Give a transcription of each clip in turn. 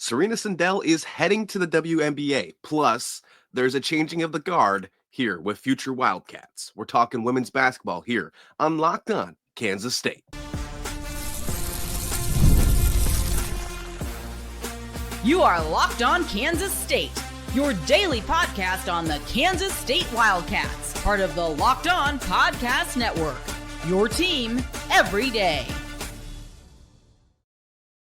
Serena Sundell is heading to the WNBA. Plus, there's a changing of the guard here with future Wildcats. We're talking women's basketball here on Locked On Kansas State. You are Locked On Kansas State, your daily podcast on the Kansas State Wildcats, part of the Locked On Podcast Network. Your team every day.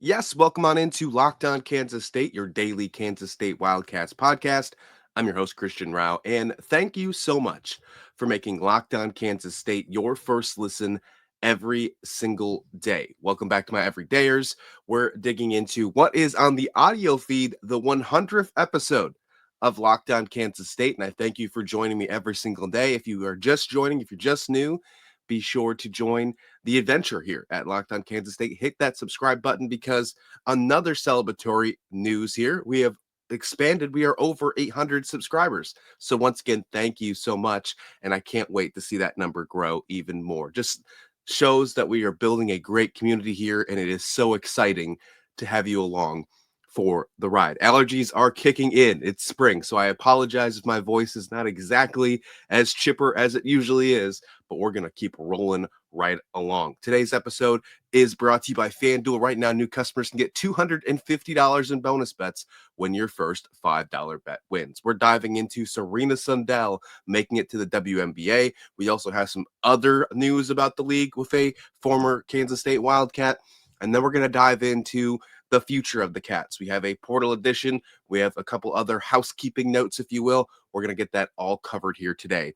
Yes, welcome on into Locked On Kansas State, your daily Kansas State Wildcats podcast. I'm your host, Christian Rauh, and thank you so much for making Locked On Kansas State your first listen every single day. Welcome back to my everydayers. We're digging into what is on the audio feed, the 100th episode of Locked On Kansas State, and I thank you for joining me every single day. If you are just joining, if you're just new, be sure to join the adventure here at Locked On Kansas State. Hit that subscribe button because another celebratory news here. We have expanded. We are over 800 subscribers. So once again, thank you so much. And I can't wait to see that number grow even more. Just shows that we are building a great community here. And it is so exciting to have you along for the ride. Allergies are kicking in. It's spring, so I apologize if my voice is not exactly as chipper as it usually is, but we're going to keep rolling right along. Today's episode is brought to you by FanDuel. Right now, new customers can get $250 in bonus bets when your first $5 bet wins. We're diving into Serena Sundell making it to the WNBA. We also have some other news about the league with a former Kansas State Wildcat, and then we're going to dive into the future of the Cats. We have a portal edition. We have a couple other housekeeping notes, if you will. We're going to get that all covered here today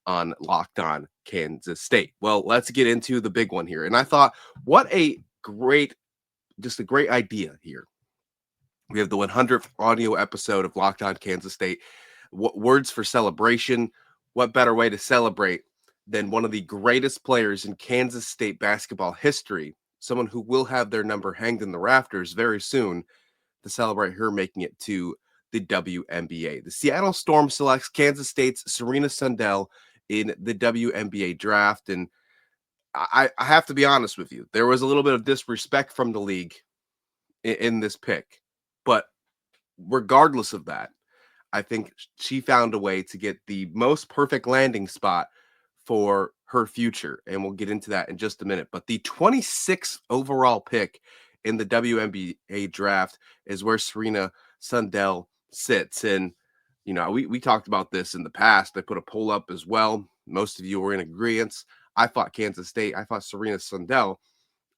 on Locked On Kansas State. Well, let's get into the big one here. And I thought, what a great idea here. We have the 100th audio episode of Locked On Kansas State. Words for celebration. What better way to celebrate than one of the greatest players in Kansas State basketball history, someone who will have their number hanged in the rafters very soon, to celebrate her making it to the WNBA. The Seattle Storm selects Kansas State's Serena Sundell in the WNBA draft. And I have to be honest with you, there was a little bit of disrespect from the league in this pick. But regardless of that, I think she found a way to get the most perfect landing spot for her future, and we'll get into that in just a minute. But the 26th overall pick in the WNBA draft is where Serena Sundell sits. And, you know, we talked about this in the past. I put a poll up as well. Most of you were in agreement. I thought Serena Sundell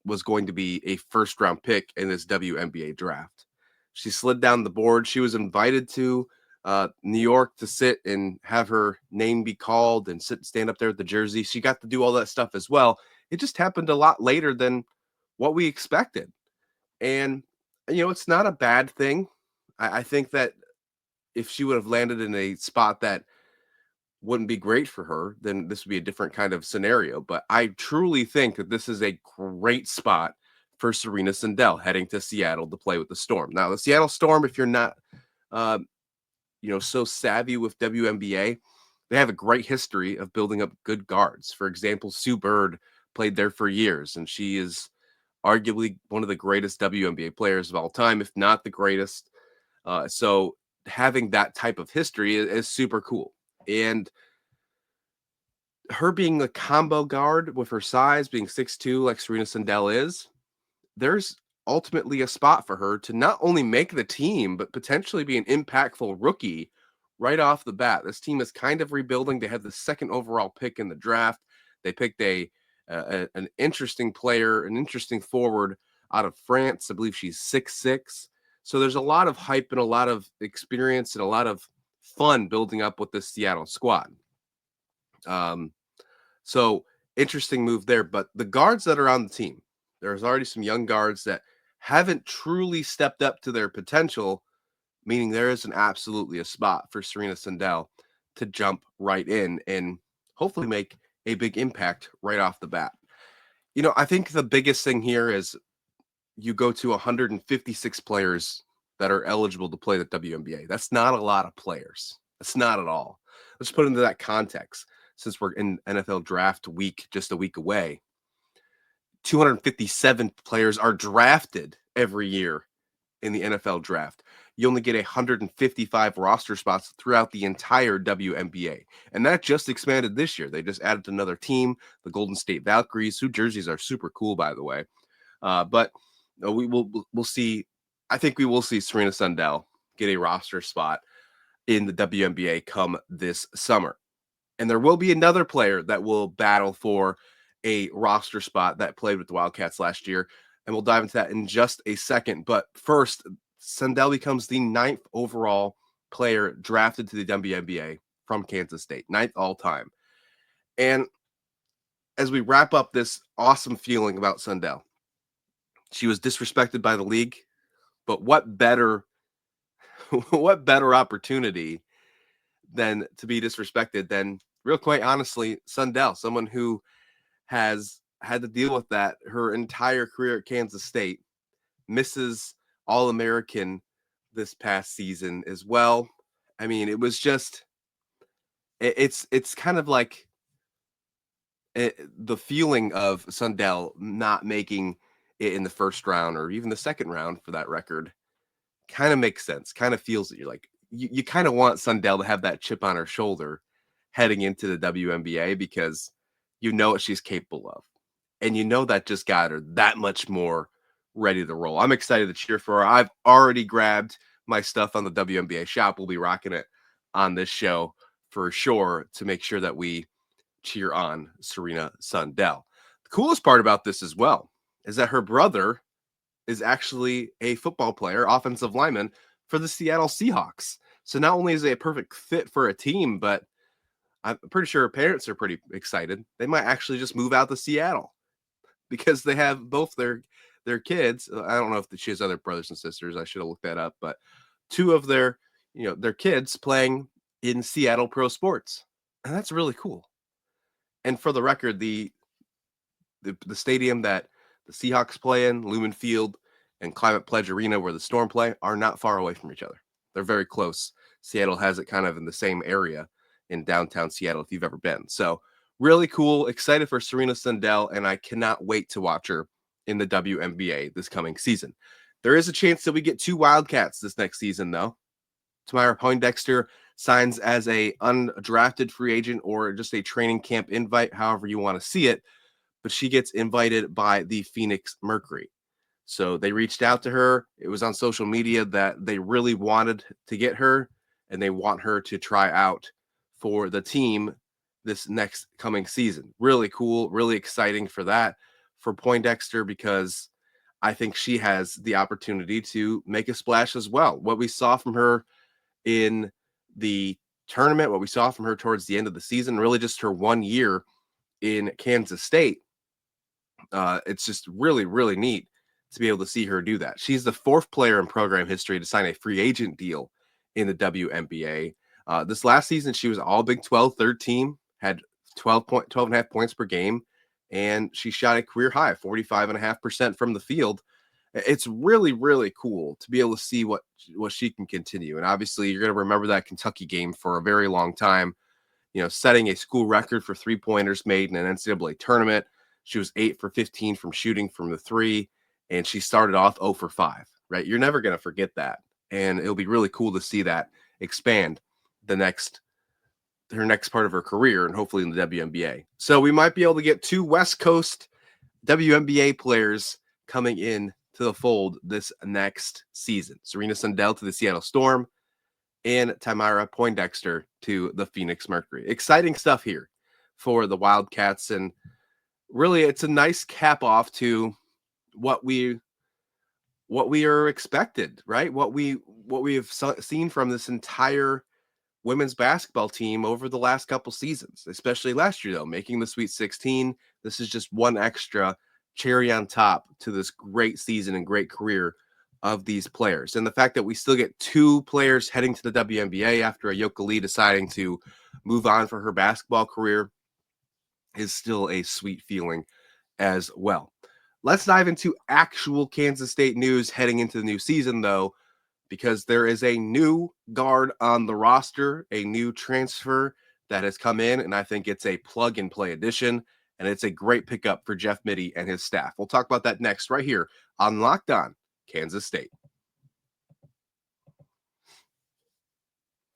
was going to be a first-round pick in this WNBA draft. She slid down the board. She was invited to New York to sit and have her name be called and stand up there with the jersey. She got to do all that stuff as well. It just happened a lot later than what we expected. And, you know, it's not a bad thing. I think that if she would have landed in a spot that wouldn't be great for her, then this would be a different kind of scenario. But I truly think that this is a great spot for Serena Sundell heading to Seattle to play with the Storm. Now, the Seattle Storm, if you're not so savvy with WNBA, they have a great history of building up good guards. For example, Sue Bird played there for years, and she is arguably one of the greatest WNBA players of all time, if not the greatest. So having that type of history is super cool. And her being a combo guard with her size, being 6'2", like Serena Sundell is, there's ultimately a spot for her to not only make the team, but potentially be an impactful rookie right off the bat. This team is kind of rebuilding. They had the second overall pick in the draft. They picked an interesting player, an interesting forward out of France. I believe she's 6'6". So there's a lot of hype and a lot of experience and a lot of fun building up with this Seattle squad. So interesting move there. But the guards that are on the team, there's already some young guards that haven't truly stepped up to their potential, meaning there is absolutely a spot for Serena Sundell to jump right in and hopefully make a big impact right off the bat. You know, I think the biggest thing here is you go to 156 players that are eligible to play the WNBA. That's not a lot of players. That's not at all. Let's put it into that context. Since we're in NFL draft week, just a week away, 257 players are drafted every year in the NFL draft. You only get 155 roster spots throughout the entire WNBA. And that just expanded this year. They just added another team, the Golden State Valkyries, whose jerseys are super cool, by the way. But we'll see. I think we will see Serena Sundell get a roster spot in the WNBA come this summer. And there will be another player that will battle for a roster spot that played with the Wildcats last year. And we'll dive into that in just a second. But first, Sundell becomes the 9th overall player drafted to the WNBA from Kansas State, 9th all time. And as we wrap up this awesome feeling about Sundell, she was disrespected by the league, but what better opportunity than to be disrespected than, real quite honestly, Sundell, someone who has had to deal with that her entire career at Kansas State, misses All-American this past season as well. I mean, it was just, it's kind of like the feeling of Sundell not making it in the first round or even the second round for that record kind of makes sense. Kind of feels that you're like, you kind of want Sundell to have that chip on her shoulder heading into the WNBA because you know what she's capable of. And you know that just got her that much more ready to roll. I'm excited to cheer for her. I've already grabbed my stuff on the WNBA shop. We'll be rocking it on this show for sure to make sure that we cheer on Serena Sundell. The coolest part about this as well is that her brother is actually a football player, offensive lineman for the Seattle Seahawks. So not only is it a perfect fit for a team, but I'm pretty sure her parents are pretty excited. They might actually just move out to Seattle because they have both their kids. I don't know if she has other brothers and sisters. I should have looked that up, but 2 of their kids playing in Seattle pro sports. And that's really cool. And for the record, the stadium that the Seahawks play in, Lumen Field, and Climate Pledge Arena, where the Storm play, are not far away from each other. They're very close. Seattle has it kind of in the same area in downtown Seattle, if you've ever been. So really cool. Excited for Serena Sundell, and I cannot wait to watch her in the WNBA this coming season. There is a chance that we get 2 Wildcats this next season, though. Temira Poindexter signs as a undrafted free agent or just a training camp invite, however you want to see it, but she gets invited by the Phoenix Mercury. So they reached out to her. It was on social media that they really wanted to get her, and they want her to try out for the team this next coming season. Really cool, really exciting for that for Poindexter, because I think she has the opportunity to make a splash as well. What we saw from her in the tournament, what we saw from her towards the end of the season, really just her 1 year in Kansas State, it's just really, really neat to be able to see her do that. She's the 4th player in program history to sign a free agent deal in the WNBA. This last season, she was all Big 12, 3rd team, had 12.5 points per game, and she shot a career high, 45.5% from the field. It's really, really cool to be able to see what she can continue. And obviously, you're going to remember that Kentucky game for a very long time, setting a school record for 3-pointers made in an NCAA tournament. She was 8 for 15 from shooting from the 3, and she started off 0 for 5, right? You're never going to forget that. And it'll be really cool to see that expand her next part of her career, and hopefully in the WNBA. So we might be able to get 2 West Coast WNBA players coming in to the fold this next season. Serena Sundell to the Seattle Storm and Temira Poindexter to the Phoenix Mercury. Exciting stuff here for the Wildcats, and really it's a nice cap off to what we are expected, right? What we have seen from this entire women's basketball team over the last couple seasons, especially last year, though, making the Sweet 16. This is just one extra cherry on top to this great season and great career of these players. And the fact that we still get 2 players heading to the WNBA after Ayoka Lee deciding to move on for her basketball career is still a sweet feeling as well. Let's dive into actual Kansas State news heading into the new season, though, because there is a new guard on the roster, a new transfer that has come in, and I think it's a plug-and-play addition, and it's a great pickup for Jeff Mittie and his staff. We'll talk about that next right here on Locked On Kansas State.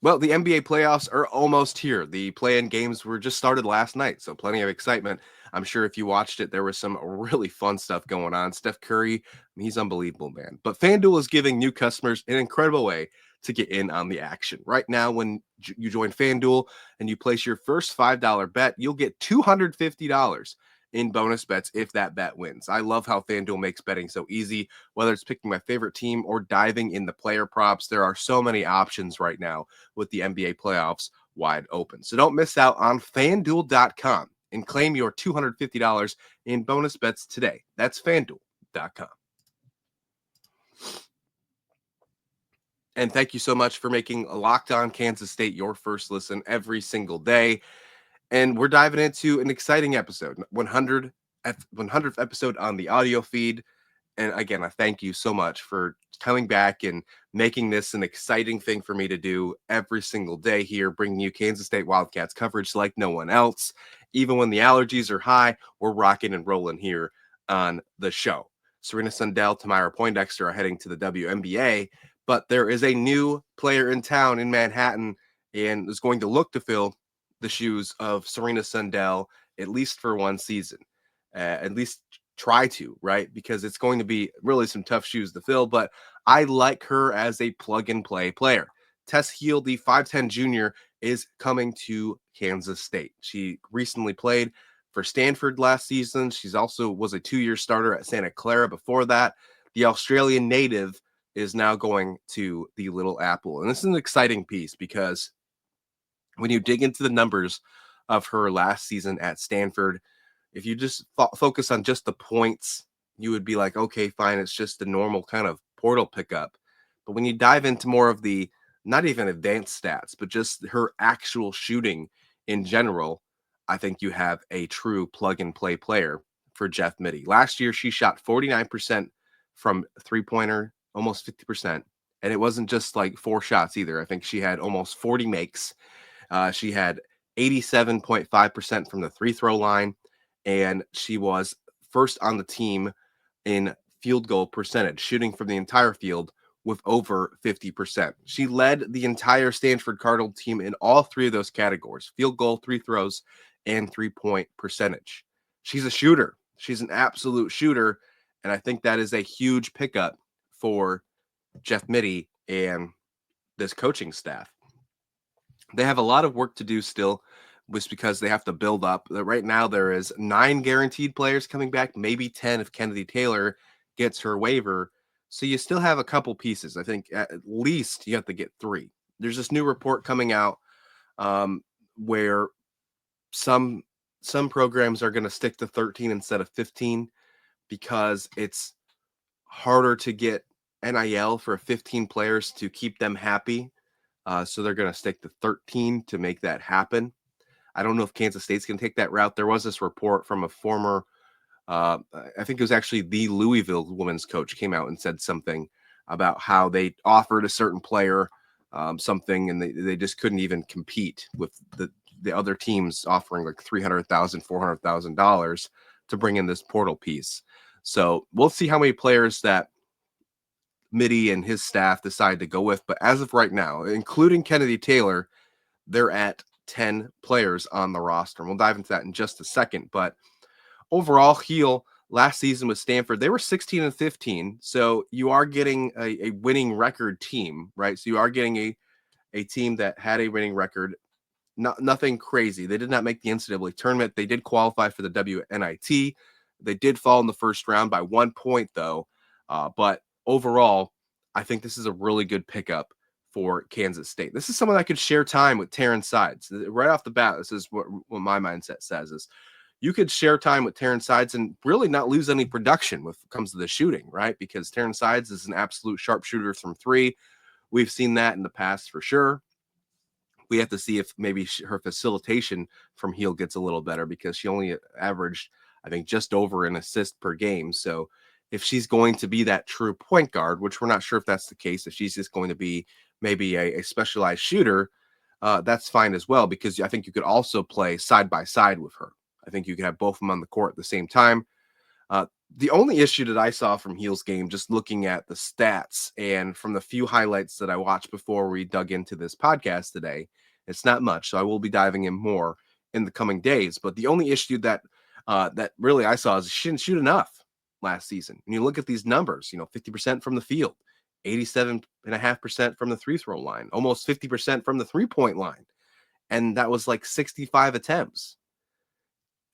Well, the NBA playoffs are almost here. The play-in games were just started last night, so plenty of excitement. I'm sure if you watched it, there was some really fun stuff going on. Steph Curry, he's unbelievable, man. But FanDuel is giving new customers an incredible way to get in on the action. Right now, when you join FanDuel and you place your first $5 bet, you'll get $250 in bonus bets if that bet wins. I love how FanDuel makes betting so easy, whether it's picking my favorite team or diving in the player props. There are so many options right now with the NBA playoffs wide open. So don't miss out on FanDuel.com and claim your $250 in bonus bets today. That's FanDuel.com. And thank you so much for making Locked On Kansas State your first listen every single day. And we're diving into an exciting episode, 100th episode on the audio feed. And again, I thank you so much for coming back and making this an exciting thing for me to do every single day here, bringing you Kansas State Wildcats coverage like no one else. Even when the allergies are high, we're rocking and rolling here on the show. Serena Sundell, Temira Poindexter are heading to the WNBA, but there is a new player in town in Manhattan and is going to look to fill the shoes of Serena Sundell, at least for one season, at least try to, right? Because it's going to be really some tough shoes to fill, but I like her as a plug and play player. Tess Heal, the 5'10 junior, is coming to Kansas State. She recently played for Stanford last season. She's also was a 2-year starter at Santa Clara before that. The Australian native is now going to the Little Apple. And this is an exciting piece because when you dig into the numbers of her last season at Stanford, if you just focus on just the points, you would be like, okay, fine, it's just a normal kind of portal pickup. But when you dive into more of the, not even advanced stats, but just her actual shooting in general, I think you have a true plug and play player for Jeff Mittie. Last year, she shot 49% from three-pointer, almost 50%. And it wasn't just like 4 shots either. I think she had almost 40 makes. She had 87.5% from the free throw line, and she was first on the team in field goal percentage, shooting from the entire field with over 50%. She led the entire Stanford Cardinal team in all 3 of those categories: field goal, free throws, and 3-point percentage. She's a shooter. She's an absolute shooter, and I think that is a huge pickup for Jeff Mittie and this coaching staff. They have a lot of work to do still, just because they have to build up. Right now, there is 9 guaranteed players coming back, maybe 10 if Kennedy Taylor gets her waiver. So you still have a couple pieces. I think at least you have to get 3. There's this new report coming out where some programs are going to stick to 13 instead of 15 because it's harder to get NIL for 15 players to keep them happy. So they're going to stick to 13 to make that happen. I don't know if Kansas State's going to take that route. There was this report from a former, I think it was actually the Louisville women's coach, came out and said something about how they offered a certain player something, and they just couldn't even compete with the other teams offering like $300,000, $400,000 to bring in this portal piece. So we'll see how many players that Mittie and his staff decide to go with. But as of right now, including Kennedy Taylor, they're at 10 players on the roster. And we'll dive into that in just a second. But overall, Heal last season with Stanford, they were 16-15. So you are getting a winning record team, right? So you are getting a team that had a winning record. Nothing crazy. They did not make the NCAA tournament. They did qualify for the WNIT. They did fall in the first round by 1 point, though. But overall, I think this is a really good pickup for Kansas State. This is someone that could share time with Terrence Sides. Right off the bat, this is what my mindset says is you could share time with Terrence Sides and really not lose any production when it comes to the shooting, right? Because Terrence Sides is an absolute sharpshooter from 3. We've seen that in the past for sure. We have to see if maybe her facilitation from Heal gets a little better, because she only averaged, I think, just over an assist per game. So if she's going to be that true point guard, which we're not sure if that's the case, if she's just going to be maybe a specialized shooter, that's fine as well, because I think you could also play side by side with her. I think you could have both of them on the court at the same time. The only issue that I saw from Heal's game, just looking at the stats and from the few highlights that I watched before we dug into this podcast today, it's not much. So I will be diving in more in the coming days. But the only issue that really I saw is she didn't shoot enough last season. When you look at these numbers, 50% from the field, 87.5% from the free throw line, almost 50% from the 3-point line. And that was like 65 attempts.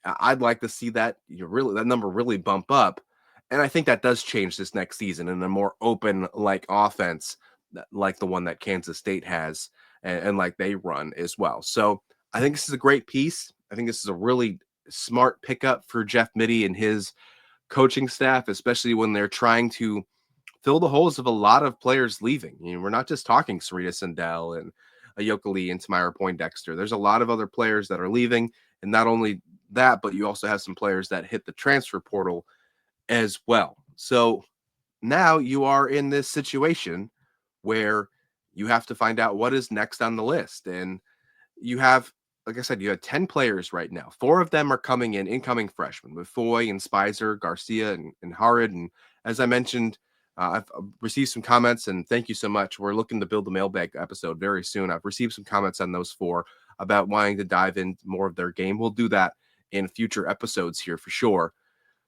I'd like to see that that number really bump up. And I think that does change this next season in a more open like offense like the one that Kansas State has and like they run as well. So I think this is a great piece. I think this is a really smart pickup for Jeff Mittie and his coaching staff, especially when they're trying to fill the holes of a lot of players leaving. We're not just talking Serena Sundell and Ayokali and Temira Poindexter. There's a lot of other players that are leaving, and not only that, but you also have some players that hit the transfer portal as well. So now you are in this situation where you have to find out what is next on the list. And you have, like I said, you have 10 players right now. 4 of them are coming in, incoming freshmen, with Foy and Spicer, Garcia, and Harrod. And as I mentioned, I've received some comments, and thank you so much. We're looking to build the mailbag episode very soon. I've received some comments on those 4 about wanting to dive in more of their game. We'll do that in future episodes here for sure.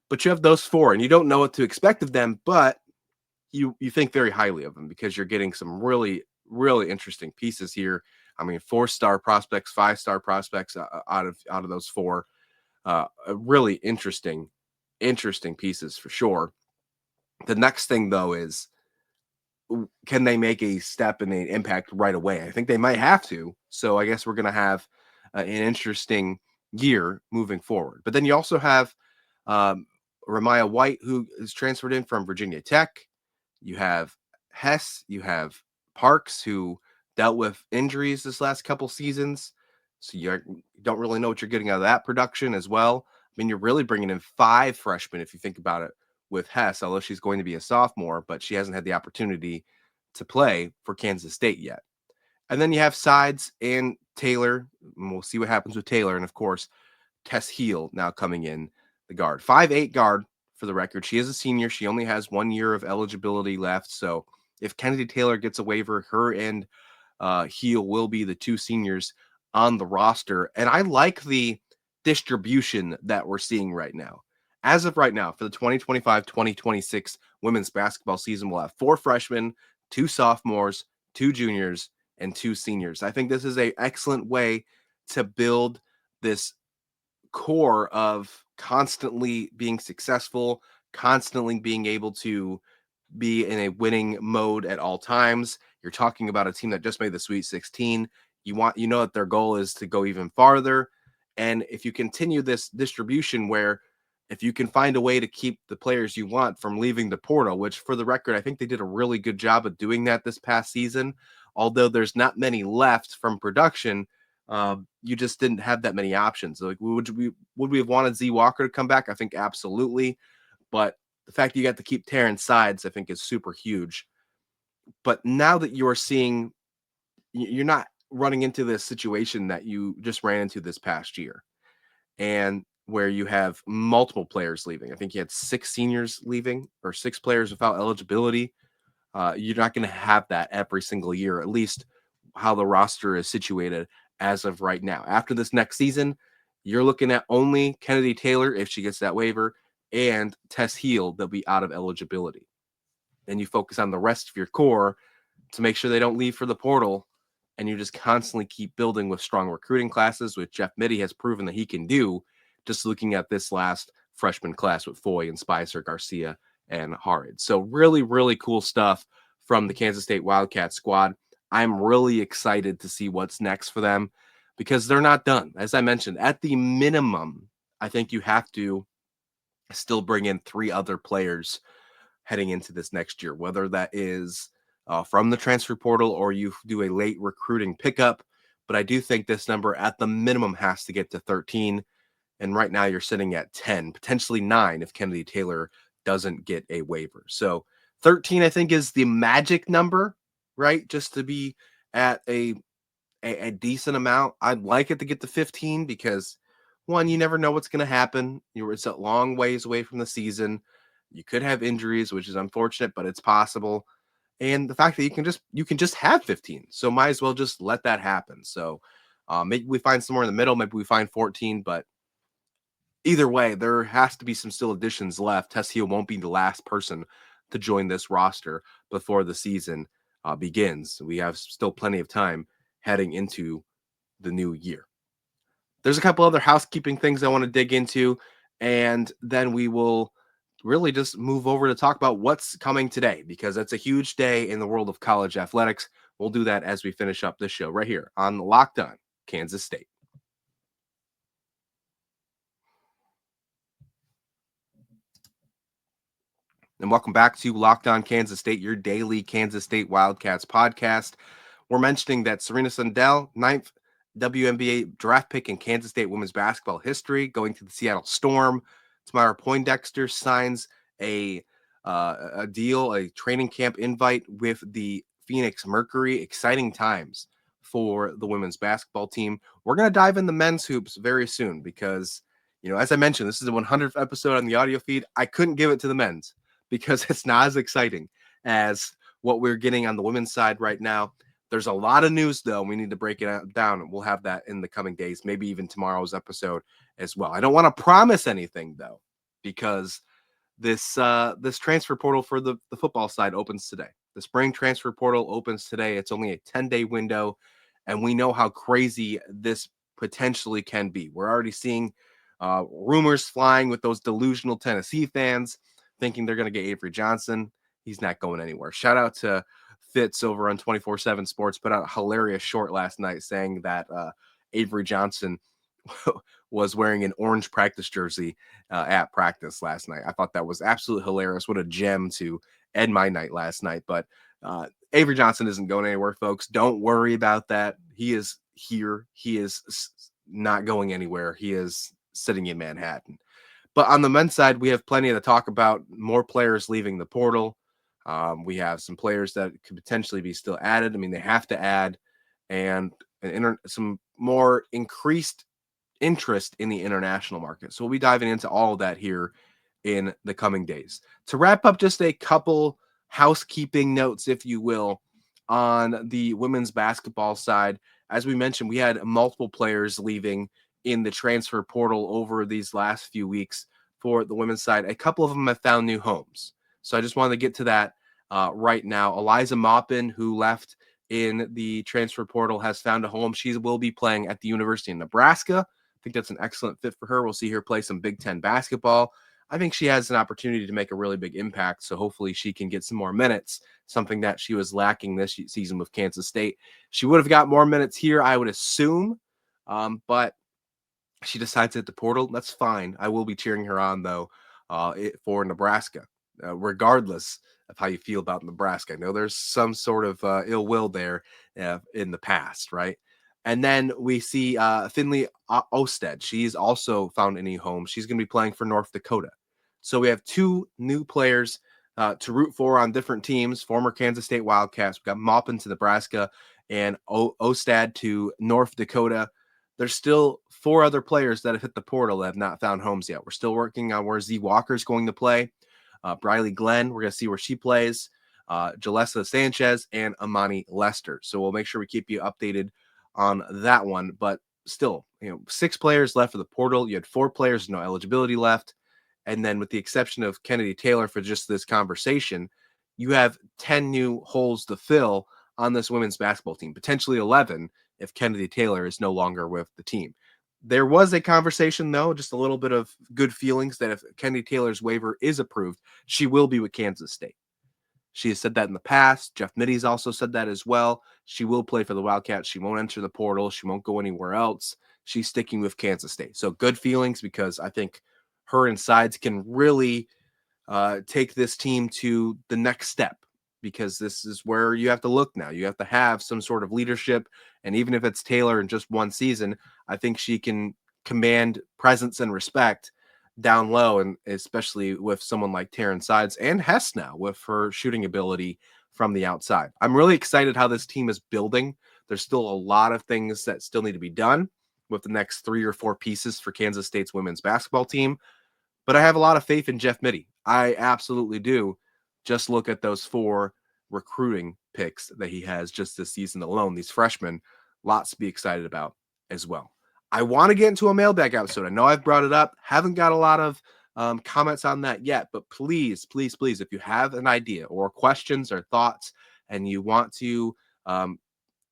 But you have those 4, and you don't know what to expect of them, but you think very highly of them because you're getting some really, really interesting pieces here. I mean, 4-star prospects, 5-star prospects out of those 4. Really interesting pieces for sure. The next thing though is, can they make a step and an impact right away? I think they might have to. So I guess we're going to have an interesting year moving forward. But then you also have Ramaya White, who is transferred in from Virginia Tech. You have Hess. You have Parks, who dealt with injuries this last couple seasons. So you don't really know what you're getting out of that production as well. I mean, you're really bringing in 5 freshmen if you think about it with Hess, although she's going to be a sophomore, but she hasn't had the opportunity to play for Kansas State yet. And then you have Sides and Taylor, and we'll see what happens with Taylor. And of course, Tess Heal now coming in the guard. 5'8" guard for the record. She is a senior. She only has 1 year of eligibility left. So if Kennedy Taylor gets a waiver, her and Heal will be the 2 seniors on the roster. And I like the distribution that we're seeing right now. As of right now, for the 2025-2026 women's basketball season, we'll have 4 freshmen, 2 sophomores, 2 juniors, and 2 seniors. I think this is an excellent way to build this core of constantly being successful, constantly being able to be in a winning mode at all times. You're talking about a team that just made the Sweet 16. You know that their goal is to go even farther. And if you continue this distribution where if you can find a way to keep the players you want from leaving the portal, which for the record, I think they did a really good job of doing that this past season, although there's not many left from production, you just didn't have that many options. Like, would we have wanted Z Walker to come back? I think absolutely. But the fact that you got to keep Terrence Sides, I think, is super huge. But now that you're seeing, you're not running into this situation that you just ran into this past year, and where you have multiple players leaving. I think you had 6 seniors leaving or 6 players without eligibility. You're not going to have that every single year, at least how the roster is situated as of right now. After this next season, you're looking at only Kennedy Taylor, if she gets that waiver, and Tess Heal, they'll be out of eligibility. Then you focus on the rest of your core to make sure they don't leave for the portal, and you just constantly keep building with strong recruiting classes, which Jeff Mittie has proven that he can do, just looking at this last freshman class with Foy and Spicer, Garcia, and Harrod. So really, really cool stuff from the Kansas State Wildcats squad. I'm really excited to see what's next for them because they're not done. As I mentioned, at the minimum, I think you have to still bring in 3 other players heading into this next year, whether that is from the transfer portal or you do a late recruiting pickup. But I do think this number at the minimum has to get to 13. And right now you're sitting at 10, potentially 9 if Kennedy Taylor doesn't get a waiver. So 13, I think, is the magic number, right? Just to be at a decent amount. I'd like it to get to 15 because, one, you never know what's going to happen. It's a long ways away from the season. You could have injuries, which is unfortunate, but it's possible. And the fact that you can just have 15, so might as well just let that happen. So maybe we find somewhere in the middle, maybe we find 14, but either way, there has to be some still additions left. Tess Heal won't be the last person to join this roster before the season begins. We have still plenty of time heading into the new year. There's a couple other housekeeping things I want to dig into, and then we will really just move over to talk about what's coming today, because it's a huge day in the world of college athletics. We'll do that as we finish up this show right here on Locked On Kansas State. And welcome back to Locked On Kansas State, your daily Kansas State Wildcats podcast. We're mentioning that Serena Sundell, 9th WNBA draft pick in Kansas State women's basketball history, going to the Seattle Storm. Tamara Poindexter signs a deal, a training camp invite with the Phoenix Mercury. Exciting times for the women's basketball team. We're going to dive into men's hoops very soon because, as I mentioned, this is the 100th episode on the audio feed. I couldn't give it to the men's because it's not as exciting as what we're getting on the women's side right now. There's a lot of news, though. We need to break it down. We'll have that in the coming days, maybe even tomorrow's episode as well. I don't want to promise anything, though, because this transfer portal for the football side opens today. The spring transfer portal opens today. It's only a 10-day window, and we know how crazy this potentially can be. We're already seeing rumors flying with those delusional Tennessee fans thinking they're going to get Avery Johnson. He's not going anywhere. Shout out to Fitz over on 24/7 Sports, put out a hilarious short last night saying that Avery Johnson was wearing an orange practice jersey at practice last night. I thought that was absolutely hilarious. What a gem to end my night last night. But Avery Johnson isn't going anywhere, folks. Don't worry about that. He is here. He is not going anywhere. He is sitting in Manhattan. But on the men's side, we have plenty to talk about. More players leaving the portal. We have some players that could potentially be still added. I mean, they have to add, and some more increased interest in the international market. So we'll be diving into all of that here in the coming days. To wrap up, just a couple housekeeping notes, if you will, on the women's basketball side. As we mentioned, we had multiple players leaving in the transfer portal over these last few weeks for the women's side. A couple of them have found new homes. So I just wanted to get to that right now. Eliza Maupin, who left in the transfer portal, has found a home. She will be playing at the University of Nebraska. I think that's an excellent fit for her. We'll see her play some Big Ten basketball. I think she has an opportunity to make a really big impact, so hopefully she can get some more minutes, something that she was lacking this season with Kansas State. She would have got more minutes here, I would assume, but she decides to hit the portal. That's fine. I will be cheering her on, though, for Nebraska, regardless of how you feel about Nebraska. I know there's some sort of ill will there in the past, right? And then we see Finley Osted. She's also found a new home. She's going to be playing for North Dakota. So we have two new players to root for on different teams, former Kansas State Wildcats. We've got Maupin to Nebraska and Ostad to North Dakota. There's still four other players that have hit the portal that have not found homes yet. We're still working on where Z Walker's going to play. Briley Glenn, we're going to see where she plays. Jalessa Sanchez and Amani Lester. So we'll make sure we keep you updated on that one. But still, 6 players left for the portal. You had 4 players, no eligibility left. And then with the exception of Kennedy Taylor for just this conversation, you have 10 new holes to fill on this women's basketball team, potentially 11 if Kennedy Taylor is no longer with the team. There was a conversation, though, just a little bit of good feelings that if Kennedy Taylor's waiver is approved, she will be with Kansas State. She has said that in the past. Jeff Mitty's also said that as well. She will play for the Wildcats. She won't enter the portal. She won't go anywhere else. She's sticking with Kansas State. So good feelings, because I think her and Sides can really take this team to the next step, because this is where you have to look now. You have to have some sort of leadership. And even if it's Taylor in just one season, I think she can command presence and respect down low, and especially with someone like Taryn Sides and Hess now with her shooting ability from the outside. I'm really excited how this team is building. There's still a lot of things that still need to be done with the next 3 or 4 pieces for Kansas State's women's basketball team, but I have a lot of faith in Jeff Mitty. I absolutely do. Just look at those 4 recruiting picks that he has just this season alone. These freshmen, lots to be excited about as well. I want to get into a mailbag episode. I know I've brought it up, haven't got a lot of comments on that yet, but please, please, please, if you have an idea or questions or thoughts and you want to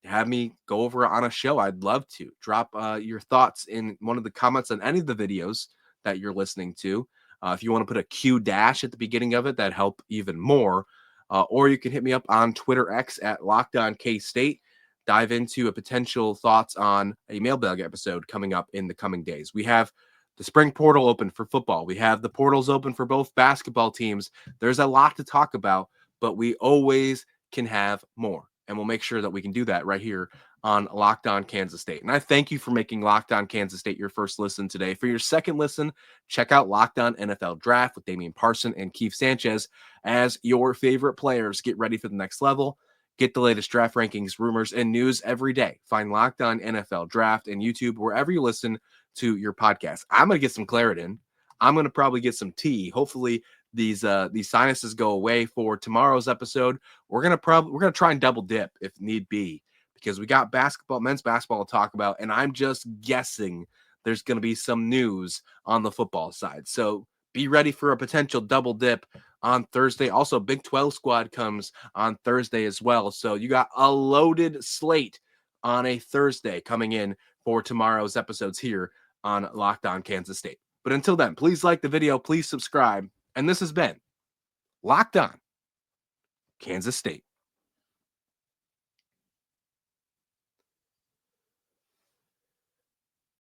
have me go over on a show, I'd love to. Drop your thoughts in one of the comments on any of the videos that you're listening to. If you want to put a Q dash at the beginning of it, that'd help even more. Or you can hit me up on Twitter X at LockedOnKState. Dive into a potential thoughts on a mailbag episode coming up in the coming days. We have the spring portal open for football. We have the portals open for both basketball teams. There's a lot to talk about, but we always can have more. And we'll make sure that we can do that right here on Locked On Kansas State. And I thank you for making Locked On Kansas State your first listen today. For your second listen, check out Locked On NFL Draft with Damian Parson and Keith Sanchez as your favorite players get ready for the next level. Get the latest draft rankings, rumors, and news every day. Find Locked On NFL Draft and YouTube wherever you listen to your podcast. I'm going to get some Claritin in. I'm going to probably get some tea. Hopefully these sinuses go away for tomorrow's episode. We're going to try and double dip if need be, because we got men's basketball to talk about, and I'm just guessing there's going to be some news on the football side. So be ready for a potential double dip on Thursday. Also, Big 12 squad comes on Thursday as well. So you got a loaded slate on a Thursday coming in for tomorrow's episodes here on Locked On Kansas State. But until then, please like the video, please subscribe. And this has been Locked On Kansas State.